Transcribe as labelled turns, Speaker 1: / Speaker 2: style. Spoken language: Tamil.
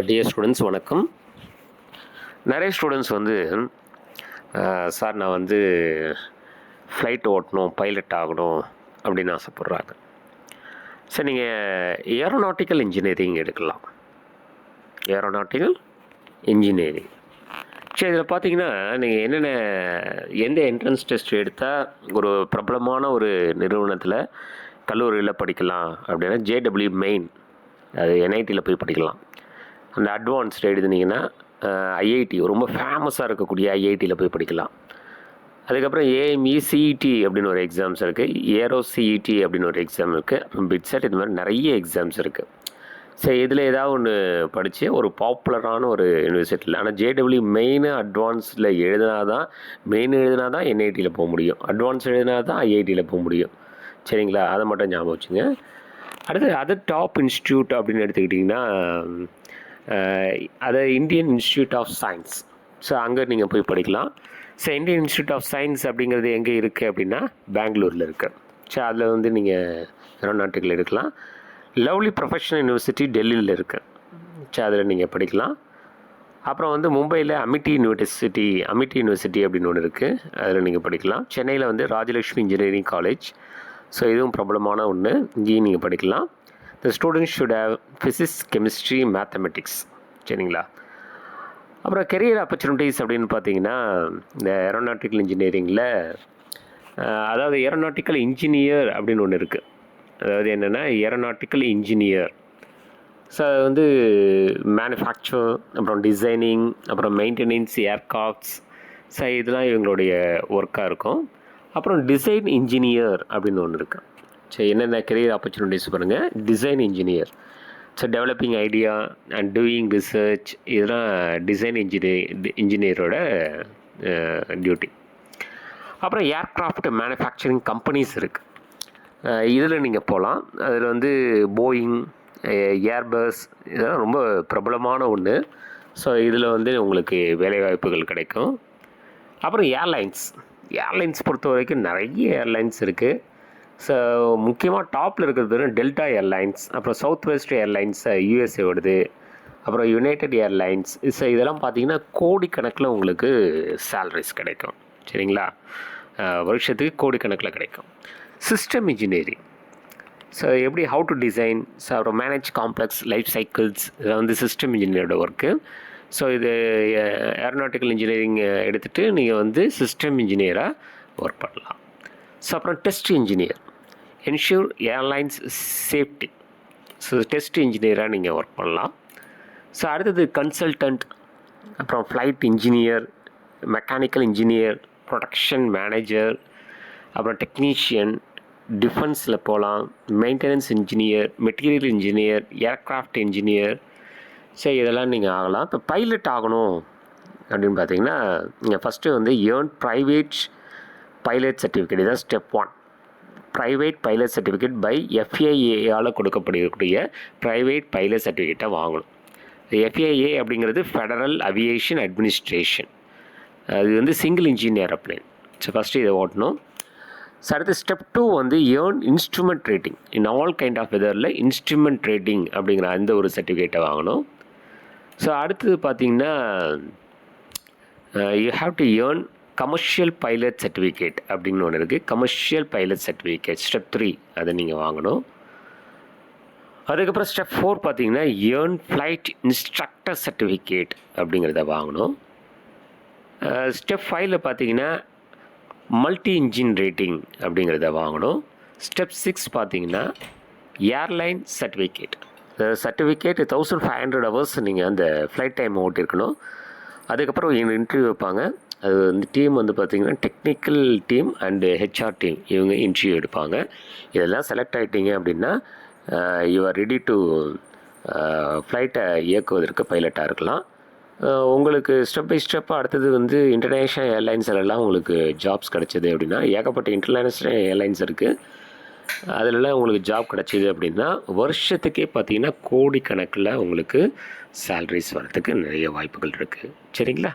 Speaker 1: டியர் ஸ்டூடெண்ட்ஸ் வணக்கம். நிறைய ஸ்டூடெண்ட்ஸ் வந்து சார் நான் வந்து ஃப்ளைட் ஓட்டணும், பைலட் ஆகணும் அப்படின்னு ஆசைப்பட்றாங்க. சார் நீங்கள் ஏரோநாட்டிக்கல் இன்ஜினியரிங் எடுக்கலாம். ஏரோநாட்டிக்கல் இன்ஜினியரிங் சரி, இதில் பார்த்தீங்கன்னா நீங்கள் எந்த என்ட்ரன்ஸ் டெஸ்ட் எடுத்தால் ஒரு பிரபலமான ஒரு நிறுவனத்தில் கல்லூரியில் படிக்கலாம் அப்படின்னா ஜேடபிள்யூ மெயின், அது என்ஐடியில் போய் படிக்கலாம். அந்த அட்வான்ஸ்டு எழுதுனீங்கன்னா ஐஐடி ரொம்ப ஃபேமஸாக இருக்கக்கூடிய ஐஐடியில் போய் படிக்கலாம். அதுக்கப்புறம் ஏஎம்இ சிஇடி அப்படின்னு ஒரு எக்ஸாம்ஸ் இருக்குது, ஏரோ சிஇடி அப்படின்னு ஒரு எக்ஸாம் இருக்குது, அப்புறம் பிட்செட், இது மாதிரி நிறைய எக்ஸாம்ஸ் இருக்குது. சரி, இதில் ஏதாவது ஒன்று படித்து ஒரு பாப்புலரான ஒரு யூனிவர்சிட்டியில், ஆனால் ஜேடபிள்யூ மெயின் அட்வான்ஸில் எழுதினா தான் என்ஐடியில் போக முடியும், அட்வான்ஸ் எழுதினா தான் ஐஐடியில் போக முடியும். சரிங்களா, அதை மட்டும் ஞாபகம் வச்சுங்க. அடுத்து அதர் டாப் இன்ஸ்டியூட் அப்படின்னு எடுத்துக்கிட்டிங்கன்னா அது Indian institute of science. So அங்கே நீங்கள் போய் படிக்கலாம். So Indian institute of science அப்படிங்கிறது எங்கே இருக்குது அப்படின்னா பெங்களூரில் இருக்குது. ஸோ அதில் வந்து நீங்கள் ஏரோநாட்டிக்கல் எடுக்கலாம். லவ்லி ப்ரொஃபஷனல் யூனிவர்சிட்டி டெல்லியில் இருக்குது. ஸோ அதில் நீங்கள் படிக்கலாம். அப்புறம் வந்து மும்பையில் அமிட்டி யூனிவர்சிட்டி அப்படின்னு ஒன்று இருக்குது, அதில் நீங்கள் படிக்கலாம். சென்னையில் வந்து ராஜலக்ஷ்மி இன்ஜினியரிங் காலேஜ், ஸோ இதுவும் பிரபலமான ஒன்று, இங்கேயும் நீங்கள் படிக்கலாம். The students should have physics, chemistry, mathematics. சரிங்களா. அப்புறம் கெரியர் ஆப்பர்ச்சுனிட்டிஸ் அப்படின்னு பார்த்தீங்கன்னா இந்த ஏரோநாட்டிக்கல் இன்ஜினியரிங்கில் அதாவது ஏரோநாட்டிக்கல் இன்ஜினியர் அப்படின்னு ஒன்று இருக்குது. அதாவது என்னென்னா ஏரோநாட்டிக்கல் இன்ஜினியர், ஸோ அது வந்து மேனுஃபேக்சர், அப்புறம் டிசைனிங், அப்புறம் மெயின்டெனன்ஸ் ஏர்கிராஃப்ட்ஸ், ஸோ இதெல்லாம் இவங்களுடைய ஒர்க்காக இருக்கும். அப்புறம் டிசைன் இன்ஜினியர் அப்படின்னு ஒன்று இருக்குது. சரி, என்னென்ன கெரியர் ஆப்பர்ச்சுனிட்டிஸ் பாருங்கள். Design engineer, so developing idea and doing research, இதெல்லாம் டிசைன் இன்ஜினியரோட டியூட்டி. அப்புறம் ஏர்க்ராஃப்ட் மேனுஃபேக்சரிங் கம்பெனிஸ் இருக்குது, இதில் நீங்கள் போகலாம். அதில் வந்து போயிங், ஏர்பஸ், இதெல்லாம் ரொம்ப பிரபலமான ஒன்று. ஸோ இதில் வந்து உங்களுக்கு வேலைவாய்ப்புகள் கிடைக்கும். அப்புறம் ஏர்லைன்ஸ் பொறுத்த வரைக்கும் நிறைய ஏர்லைன்ஸ் இருக்குது. ஸோ முக்கியமாக டாப்பில் இருக்கிறது டெல்டா ஏர்லைன்ஸ், அப்புறம் சவுத் வெஸ்ட் ஏர்லைன்ஸ் யூஎஸ்ஏ வருது, அப்புறம் யுனைடெட் ஏர்லைன்ஸ். ஸோ இதெல்லாம் பார்த்தீங்கன்னா கோடிக்கணக்கில் உங்களுக்கு சேலரிஸ் கிடைக்கும். சரிங்களா, வருஷத்துக்கு கோடிக்கணக்கில் கிடைக்கும். சிஸ்டம் இன்ஜினியரிங், ஸோ எப்படி ஹவு டு டிசைன், ஸோ அப்புறம் மேனேஜ் காம்ப்ளெக்ஸ் லைஃப் சைக்கிள்ஸ், இதெல்லாம் வந்து சிஸ்டம் இன்ஜினியரோட ஒர்க்கு. ஸோ இது ஏரோநாட்டிக்கல் இன்ஜினியரிங் எடுத்துகிட்டு நீங்கள் வந்து சிஸ்டம் இன்ஜினியராக ஒர்க் பண்ணலாம். ஸோ அப்புறம் test engineer, ensure airlines safety, so test இன்ஜினியராக நீங்கள் ஒர்க் பண்ணலாம். ஸோ அடுத்தது கன்சல்டன்ட், அப்புறம் flight engineer, mechanical engineer, production manager, அப்புறம் டெக்னீஷியன், டிஃபென்ஸில் போகலாம், maintenance engineer, material engineer, aircraft engineer. So இதெல்லாம் நீங்கள் ஆகலாம். இப்போ பைலட் ஆகணும் அப்படின்னு பார்த்தீங்கன்னா நீங்கள் ஃபஸ்ட்டு வந்து ஏர்ன் ப்ரைவேட் பைலட் சர்டிஃபிகேட், இதுதான் step 1. Private pilot certificate by எஃப்ஏஏயால் கொடுக்கப்படக்கூடிய ப்ரைவேட் பைலட் சர்டிஃபிகேட்டை வாங்கணும். எஃப்ஏஏ அப்படிங்கிறது ஃபெடரல் அவியேஷன் அட்மினிஸ்ட்ரேஷன், அது வந்து single engine aeroplane. So first இதை ஓட்டணும். ஸோ அடுத்து ஸ்டெப் 2 வந்து earn instrument rating in all kind of வெதரில் இன்ஸ்ட்ருமெண்ட் ரேட்டிங் அப்படிங்கிற அந்த ஒரு சர்டிஃபிகேட்டை வாங்கணும். ஸோ அடுத்தது பார்த்தீங்கன்னா you have to earn commercial pilot certificate அப்படின்னு ஒன்று இருக்குது. கமர்ஷியல் பைலட் சர்டிஃபிகேட் ஸ்டெப் 3, அதை நீங்கள் வாங்கணும். அதுக்கப்புறம் ஸ்டெப் 4 பார்த்தீங்கன்னா ஏர்ன் ஃப்ளைட் இன்ஸ்ட்ரக்டர் சர்டிஃபிகேட் அப்படிங்கிறத வாங்கணும். ஸ்டெப் 5ல் பார்த்தீங்கன்னா மல்டி இன்ஜின் ரேட்டிங் அப்படிங்கிறத வாங்கணும். ஸ்டெப் 6 பார்த்தீங்கன்னா ஏர்லைன் சர்டிஃபிகேட், சர்டிஃபிகேட் 1500 ஹவர்ஸ் நீங்கள் அந்த ஃப்ளைட் டைம் ஓட்டியிருக்கணும். அதுக்கப்புறம் இன்டர்வியூ வைப்பாங்க. அது வந்து டீம் வந்து பார்த்திங்கன்னா technical team and HR team, இவங்க இன்டர்வியூ எடுப்பாங்க. இதெல்லாம் செலக்ட் ஆகிட்டீங்க அப்படின்னா யூ ஆர் ரெடி டு ஃப்ளைட்டை இயக்குவதற்கு பைலட்டாக இருக்கலாம். உங்களுக்கு ஸ்டெப் பை ஸ்டெப்பாக அடுத்தது வந்து இன்டர்நேஷ்னல் ஏர்லைன்ஸ்லாம் உங்களுக்கு ஜாப்ஸ் கிடச்சிது அப்படின்னா, ஏகப்பட்ட இன்டர்நேஷ்னல் ஏர்லைன்ஸ் இருக்குது, அதிலலாம் உங்களுக்கு ஜாப் கிடச்சிது அப்படின்னா வருஷத்துக்கே பார்த்திங்கன்னா கோடிக்கணக்கில் உங்களுக்கு சேலரிஸ் வரத்துக்கு நிறைய வாய்ப்புகள் இருக்குது. சரிங்களா.